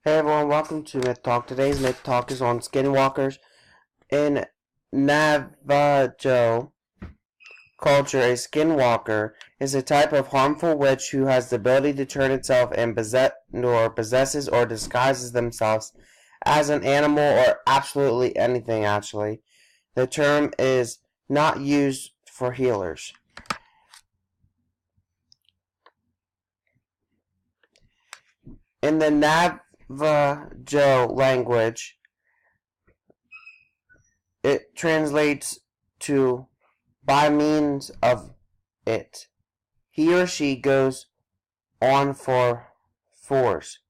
Hey everyone, welcome to Myth Talk. Today's Myth Talk is on skinwalkers. In Navajo culture, a skinwalker is a type of harmful witch who has the ability to turn itself and possesses or disguises themselves as an animal or absolutely anything, actually. The term is not used for healers. In the Navajo language, it translates to by means of it. He or she goes on for force.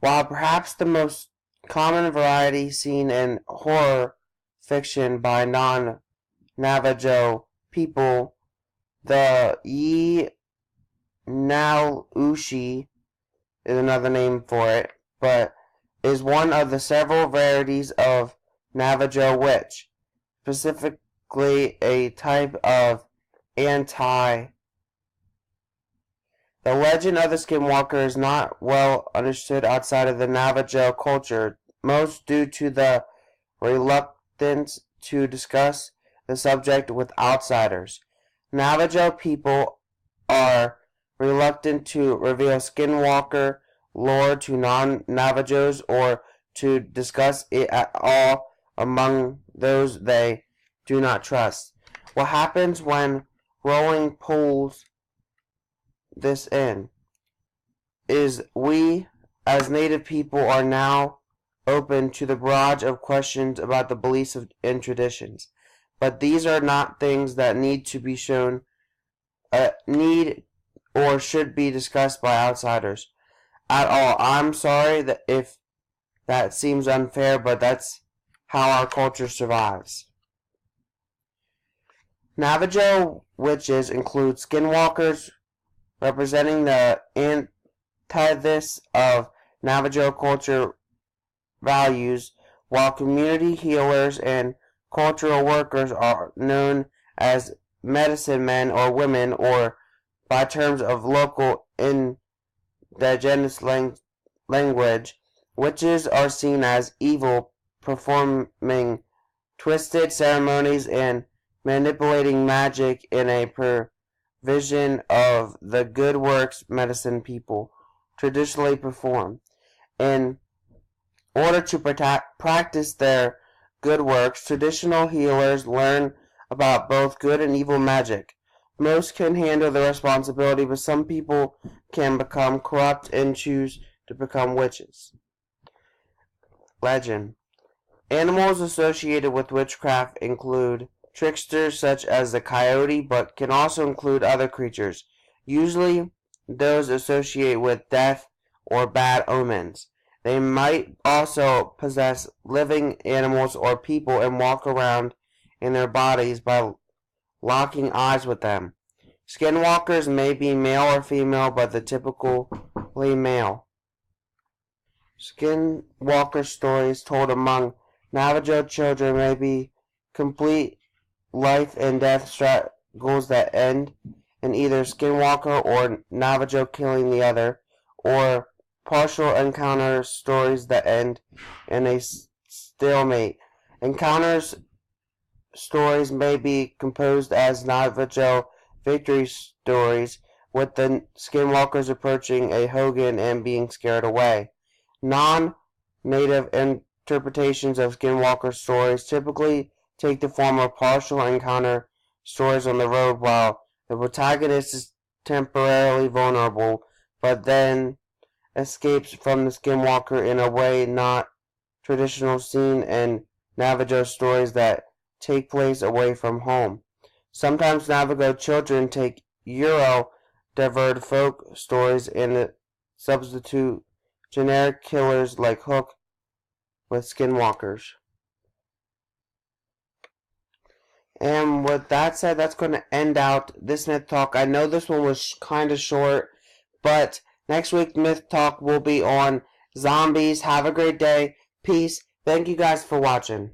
While perhaps the most common variety seen in horror fiction by non-Navajo people, the Nauushi is another name for it, but is one of the several varieties of Navajo witch, specifically a type of anti. The legend of the skinwalker is not well understood outside of the Navajo culture, most due to the reluctance to discuss the subject with outsiders. Navajo people are reluctant to reveal skinwalker lore to non-Navajos or to discuss it at all among those they do not trust. What happens when Rowling pulls this in is we, as Native people, are now open to the barrage of questions about the beliefs and traditions. But these are not things that need to be shown, need or should be discussed by outsiders at all. I'm sorry that if that seems unfair, but that's how our culture survives. Navajo witches include skinwalkers, representing the antithesis of Navajo culture values, while community healers and cultural workers are known as medicine men or women, or by terms of local indigenous language, witches are seen as evil, performing twisted ceremonies and manipulating magic in a vision of the good works medicine people traditionally perform. In order to practice their good works, traditional healers learn about both good and evil magic. Most can handle the responsibility, but some people can become corrupt and choose to become witches. Legend. Animals associated with witchcraft include tricksters such as the coyote, but can also include other creatures, usually those associated with death or bad omens. They might also possess living animals or people and walk around in their bodies by locking eyes with them. Skinwalkers may be male or female, but the typically male. Skinwalker stories told among Navajo children may be complete life and death struggles that end in either Skinwalker or Navajo killing the other, or partial encounter stories that end in a stalemate. Encounters stories may be composed as Navajo victory stories, with the skinwalkers approaching a hogan and being scared away. Non-native interpretations of skinwalker stories typically take the form of partial encounter stories on the road while the protagonist is temporarily vulnerable, but then escapes from the skinwalker in a way not traditional seen in Navajo stories that take place away from home. Sometimes Navajo children take Euro-diverted folk stories and substitute generic killers like Hook with skinwalkers. And with that said, that's going to end out this Myth Talk. I know this one was kind of short, but next week's Myth Talk will be on zombies. Have a great day. Peace. Thank you guys for watching.